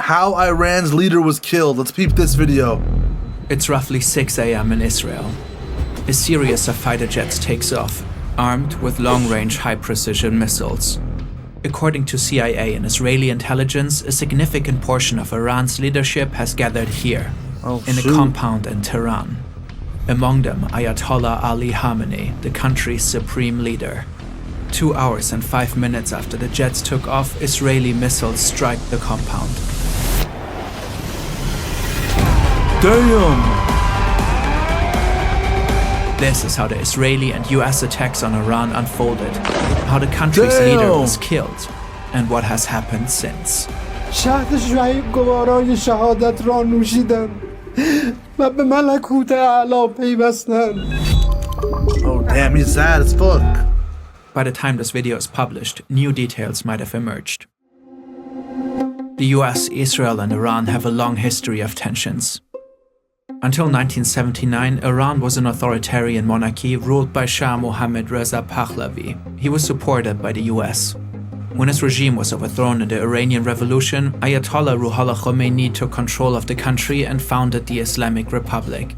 how Iran's leader was killed. Let's peep this video. It's roughly 6 a.m. in Israel. A series of fighter jets takes off, armed with long-range high-precision missiles. According to CIA and Israeli intelligence, a significant portion of Iran's leadership has gathered here, in a compound in Tehran. Among them, Ayatollah Ali Khamenei, the country's supreme leader. 2 hours and 5 minutes after the jets took off, Israeli missiles strike the compound. Damn! This is how the Israeli and US attacks on Iran unfolded, how the country's leader was killed, and what has happened since. Oh damn, he's sad as fuck. By the time this video is published, new details might have emerged. The US, Israel, and Iran have a long history of tensions. Until 1979, Iran was an authoritarian monarchy ruled by Shah Mohammad Reza Pahlavi. He was supported by the US. When his regime was overthrown in the Iranian Revolution, Ayatollah Ruhollah Khomeini took control of the country and founded the Islamic Republic.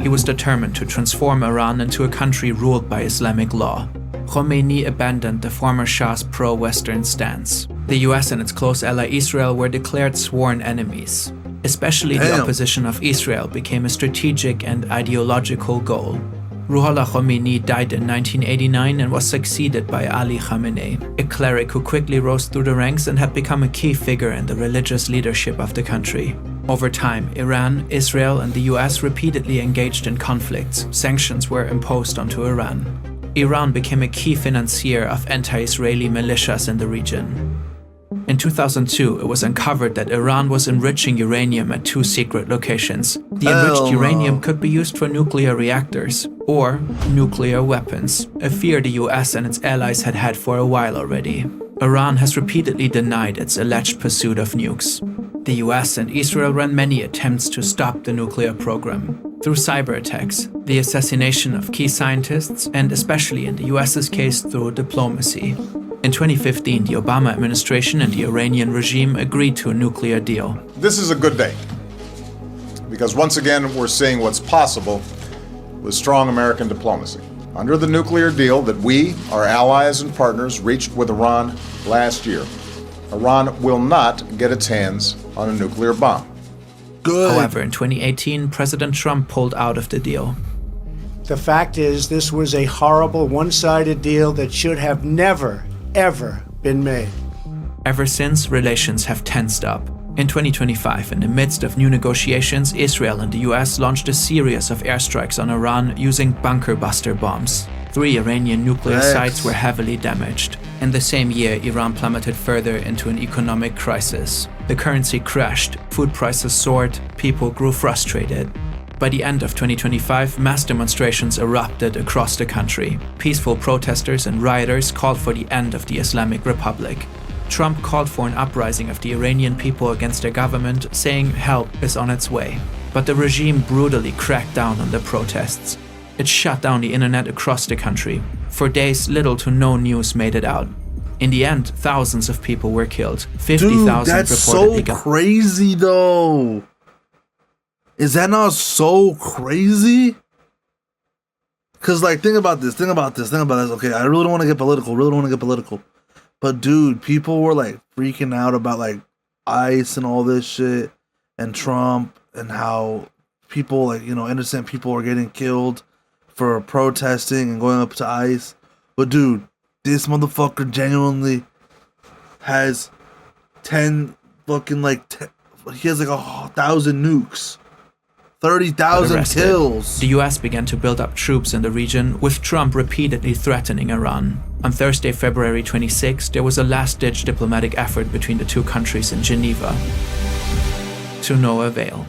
He was determined to transform Iran into a country ruled by Islamic law. Khomeini abandoned the former Shah's pro-Western stance. The US and its close ally Israel were declared sworn enemies. Especially the opposition of Israel became a strategic and ideological goal. Ruhollah Khomeini died in 1989 and was succeeded by Ali Khamenei, a cleric who quickly rose through the ranks and had become a key figure in the religious leadership of the country. Over time, Iran, Israel, and the US repeatedly engaged in conflicts. Sanctions were imposed onto Iran. Iran became a key financier of anti-Israeli militias in the region. In 2002, it was uncovered that Iran was enriching uranium at 2 secret locations. The enriched uranium could be used for nuclear reactors or nuclear weapons, a fear the US and its allies had had for a while already. Iran has repeatedly denied its alleged pursuit of nukes. The US and Israel ran many attempts to stop the nuclear program. Through cyber attacks, the assassination of key scientists, and especially in the US's case through diplomacy. In 2015, the Obama administration and the Iranian regime agreed to a nuclear deal. This is a good day, because once again we're seeing what's possible with strong American diplomacy. Under the nuclear deal that we, our allies and partners, reached with Iran last year, Iran will not get its hands on a nuclear bomb. Good. However, in 2018, President Trump pulled out of the deal. The fact is, this was a horrible, one-sided deal that should have never, ever been made. Ever since, relations have tensed up. In 2025, in the midst of new negotiations, Israel and the US launched a series of airstrikes on Iran using bunker-buster bombs. 3 Iranian nuclear sites were heavily damaged. In the same year, Iran plummeted further into an economic crisis. The currency crashed, food prices soared, people grew frustrated. By the end of 2025, mass demonstrations erupted across the country. Peaceful protesters and rioters called for the end of the Islamic Republic. Trump called for an uprising of the Iranian people against their government, saying help is on its way. But the regime brutally cracked down on the protests. It shut down the internet across the country. For days, little to no news made it out. In the end, thousands of people were killed. 50,000 reportedly. That's so crazy though. Is that not so crazy? Cause like, think about this. Okay, I really don't want to get political. But dude, people were like freaking out about like ICE and all this shit and Trump and how people like, innocent people are getting killed for protesting and going up to ICE. But dude, this motherfucker genuinely has 10 fucking he has like 1,000 nukes. 30,000 kills. The US began to build up troops in the region, with Trump repeatedly threatening Iran. On Thursday, February 26, there was a last-ditch diplomatic effort between the two countries in Geneva. To no avail.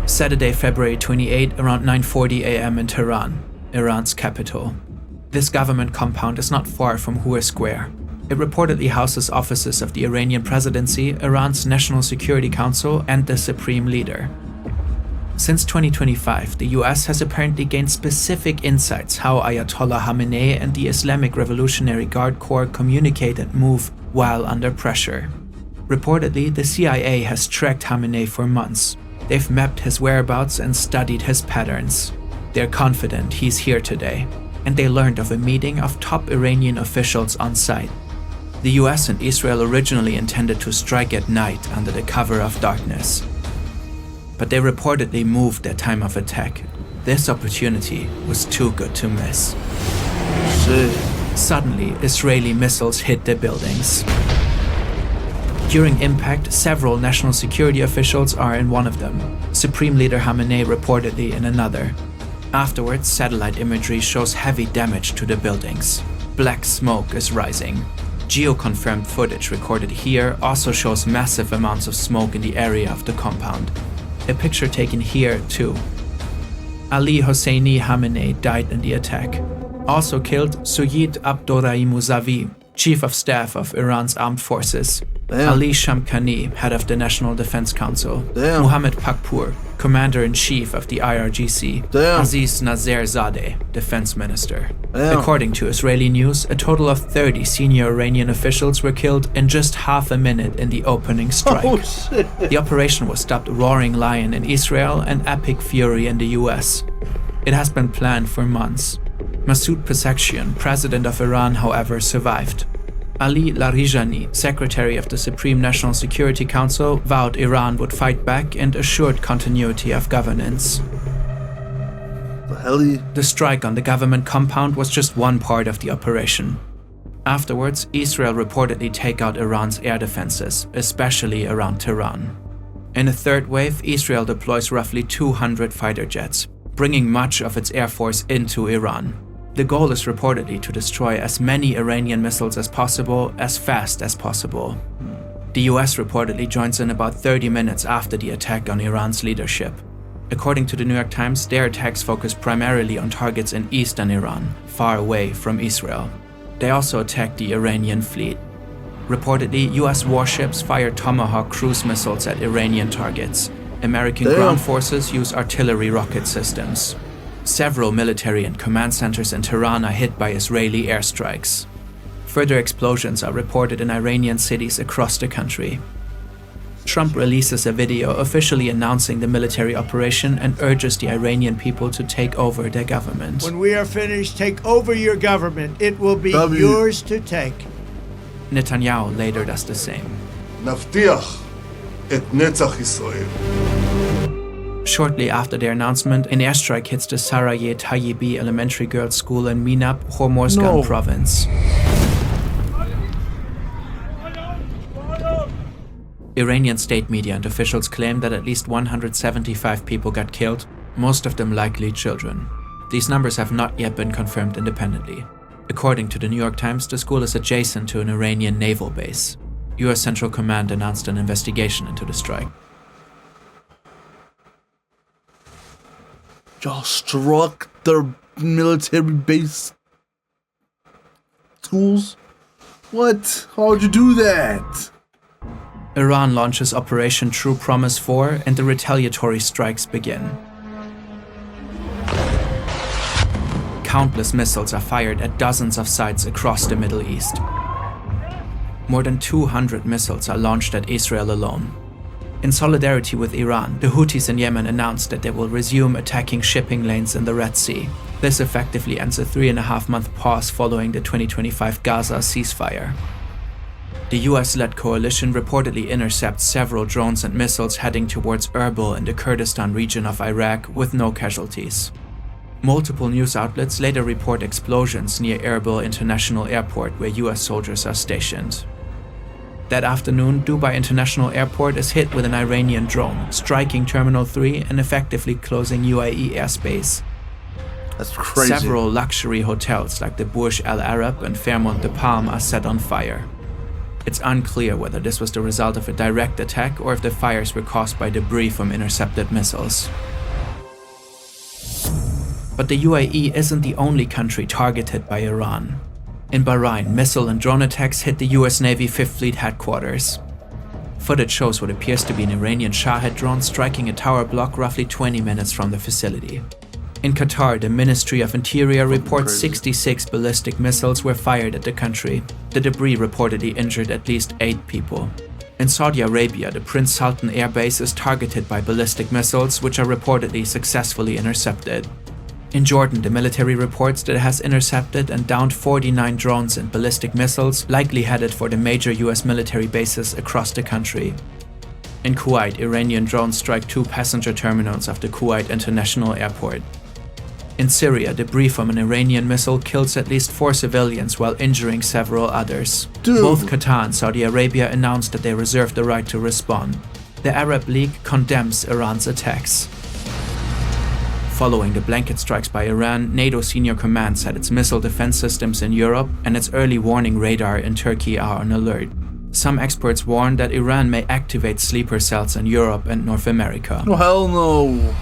Saturday, February 28, around 9:40 a.m. in Tehran, Iran's capital. This government compound is not far from Hur Square. It reportedly houses offices of the Iranian presidency, Iran's National Security Council, and the Supreme Leader. Since 2025, the US has apparently gained specific insights how Ayatollah Khamenei and the Islamic Revolutionary Guard Corps communicate and move while under pressure. Reportedly, the CIA has tracked Khamenei for months. They've mapped his whereabouts and studied his patterns. They're confident he's here today, and they learned of a meeting of top Iranian officials on site. The US and Israel originally intended to strike at night under the cover of darkness. But they reportedly moved their time of attack. This opportunity was too good to miss. Shit. Suddenly, Israeli missiles hit the buildings. During impact, several national security officials are in one of them, Supreme Leader Khamenei reportedly in another. Afterwards, satellite imagery shows heavy damage to the buildings. Black smoke is rising. Geo-confirmed footage recorded here also shows massive amounts of smoke in the area of the compound. A picture taken here too. Ali Hosseini Khamenei died in the attack. Also killed Sayyid Abdurrahim Mousavi, Chief of Staff of Iran's armed forces. Damn. Ali Shamkhani, head of the National Defense Council. Damn. Mohammad Pakpour, Commander-in-Chief of the IRGC. Damn. Aziz Nazerzadeh, Defense Minister. Damn. According to Israeli news, a total of 30 senior Iranian officials were killed in just half a minute in the opening strike. Oh, shit. The operation was dubbed Roaring Lion in Israel and Epic Fury in the US. It has been planned for months. Masoud Pezeshkian, president of Iran, however, survived. Ali Larijani, secretary of the Supreme National Security Council, vowed Iran would fight back and assured continuity of governance. The hell he... The strike on the government compound was just one part of the operation. Afterwards, Israel reportedly take out Iran's air defenses, especially around Tehran. In a third wave, Israel deploys roughly 200 fighter jets, bringing much of its air force into Iran. The goal is reportedly to destroy as many Iranian missiles as possible, as fast as possible. The US reportedly joins in about 30 minutes after the attack on Iran's leadership. According to the New York Times, their attacks focus primarily on targets in eastern Iran, far away from Israel. They also attacked the Iranian fleet. Reportedly, US warships fired Tomahawk cruise missiles at Iranian targets. American Damn. ground forces use artillery rocket systems. Several military and command centers in Tehran are hit by Israeli airstrikes. Further explosions are reported in Iranian cities across the country. Trump releases a video officially announcing the military operation and urges the Iranian people to take over their government. When we are finished, take over your government. It will be W. yours to take. Netanyahu later does the same. נבטיח את נצח ישראל. Shortly after their announcement, an airstrike hits the Sarayeh Tayyibi Elementary Girls' School in Minab, Hormozgan No. province. Iranian state media and officials claim that at least 175 people got killed, most of them likely children. These numbers have not yet been confirmed independently. According to the New York Times, the school is adjacent to an Iranian naval base. US Central Command announced an investigation into the strike. Y'all struck their military base schools? What? How would you do that? Iran launches Operation True Promise 4 and the retaliatory strikes begin. Countless missiles are fired at dozens of sites across the Middle East. More than 200 missiles are launched at Israel alone. In solidarity with Iran, the Houthis in Yemen announced that they will resume attacking shipping lanes in the Red Sea. This effectively ends a 3.5-month pause following the 2025 Gaza ceasefire. The US-led coalition reportedly intercepts several drones and missiles heading towards Erbil in the Kurdistan region of Iraq with no casualties. Multiple news outlets later report explosions near Erbil International Airport where US soldiers are stationed. That afternoon, Dubai International Airport is hit with an Iranian drone, striking Terminal 3 and effectively closing UAE airspace. That's crazy. Several luxury hotels like the Burj Al Arab and Fairmont de Palm are set on fire. It's unclear whether this was the result of a direct attack or if the fires were caused by debris from intercepted missiles. But the UAE isn't the only country targeted by Iran. In Bahrain, missile and drone attacks hit the US Navy 5th Fleet headquarters. Footage shows what appears to be an Iranian Shahed drone striking a tower block roughly 20 minutes from the facility. In Qatar, the Ministry of Interior reports 66 ballistic missiles were fired at the country. The debris reportedly injured at least 8 people. In Saudi Arabia, the Prince Sultan Air Base is targeted by ballistic missiles, which are reportedly successfully intercepted. In Jordan, the military reports that it has intercepted and downed 49 drones and ballistic missiles, likely headed for the major US military bases across the country. In Kuwait, Iranian drones strike 2 passenger terminals of the Kuwait International Airport. In Syria, debris from an Iranian missile kills at least 4 civilians while injuring several others. Dude. Both Qatar and Saudi Arabia announced that they reserve the right to respond. The Arab League condemns Iran's attacks. Following the blanket strikes by Iran, NATO senior command said its missile defense systems in Europe and its early warning radar in Turkey are on alert. Some experts warn that Iran may activate sleeper cells in Europe and North America. Oh, hell no.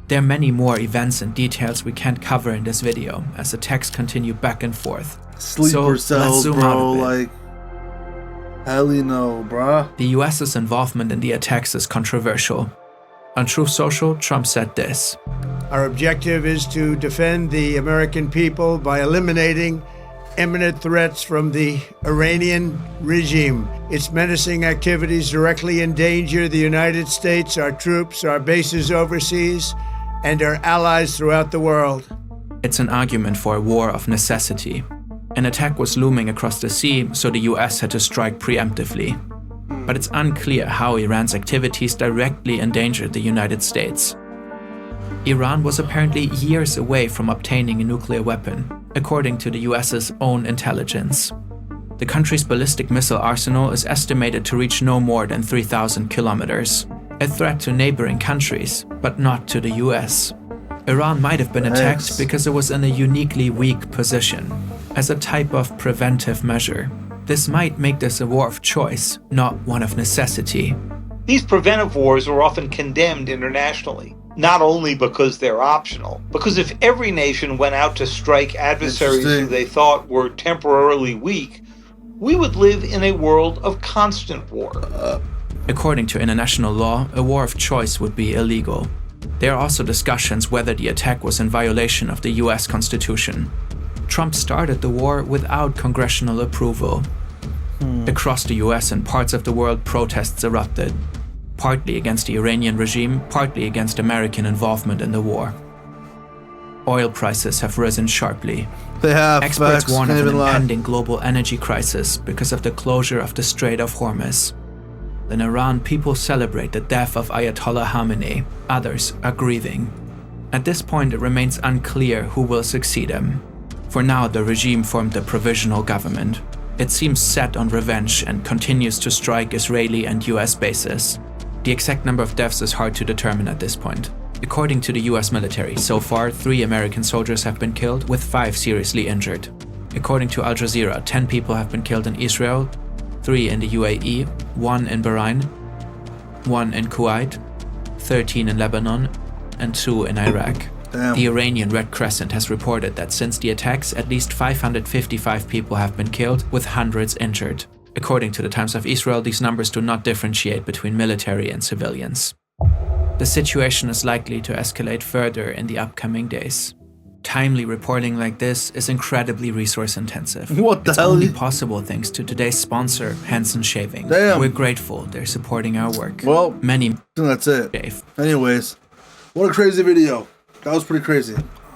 There are many more events and details we can't cover in this video, as attacks continue back and forth. Sleeper So, let's cells, zoom bro. out a bit. Like, hell no, bruh. The US's involvement in the attacks is controversial. On Truth Social, Trump said this: Our objective is to defend the American people by eliminating imminent threats from the Iranian regime. Its menacing activities directly endanger the United States, our troops, our bases overseas, and our allies throughout the world. It's an argument for a war of necessity. An attack was looming across the sea, so the US had to strike preemptively. But it's unclear how Iran's activities directly endangered the United States. Iran was apparently years away from obtaining a nuclear weapon, according to the US's own intelligence. The country's ballistic missile arsenal is estimated to reach no more than 3,000 kilometers, a threat to neighboring countries, but not to the US. Iran might have been attacked because it was in a uniquely weak position, as a type of preventive measure. This might make this a war of choice, not one of necessity. These preventive wars are often condemned internationally, not only because they're optional, because if every nation went out to strike adversaries who they thought were temporarily weak, we would live in a world of constant war. According to international law, a war of choice would be illegal. There are also discussions whether the attack was in violation of the US Constitution. Trump started the war without congressional approval. Across the US and parts of the world, protests erupted, partly against the Iranian regime, partly against American involvement in the war. Oil prices have risen sharply. They have. Experts Facts, warn of can't an even lie. impending global energy crisis because of the closure of the Strait of Hormuz. In Iran, people celebrate the death of Ayatollah Khamenei. Others are grieving. At this point, it remains unclear who will succeed him. For now, the regime formed a provisional government. It seems set on revenge and continues to strike Israeli and US bases. The exact number of deaths is hard to determine at this point. According to the US military, so far 3 American soldiers have been killed, with 5 seriously injured. According to Al Jazeera, 10 people have been killed in Israel, 3 in the UAE, 1 in Bahrain, 1 in Kuwait, 13 in Lebanon, and 2 in Iraq. Damn. The Iranian Red Crescent has reported that since the attacks, at least 555 people have been killed, with hundreds injured. According to the Times of Israel, these numbers do not differentiate between military and civilians. The situation is likely to escalate further in the upcoming days. Timely reporting like this is incredibly resource intensive. What the it's hell? only possible thanks to today's sponsor, Hansen Shaving. Damn. We're grateful they're supporting our work. Well, Many I think that's it. shave. Anyways, what a crazy video. That was pretty crazy.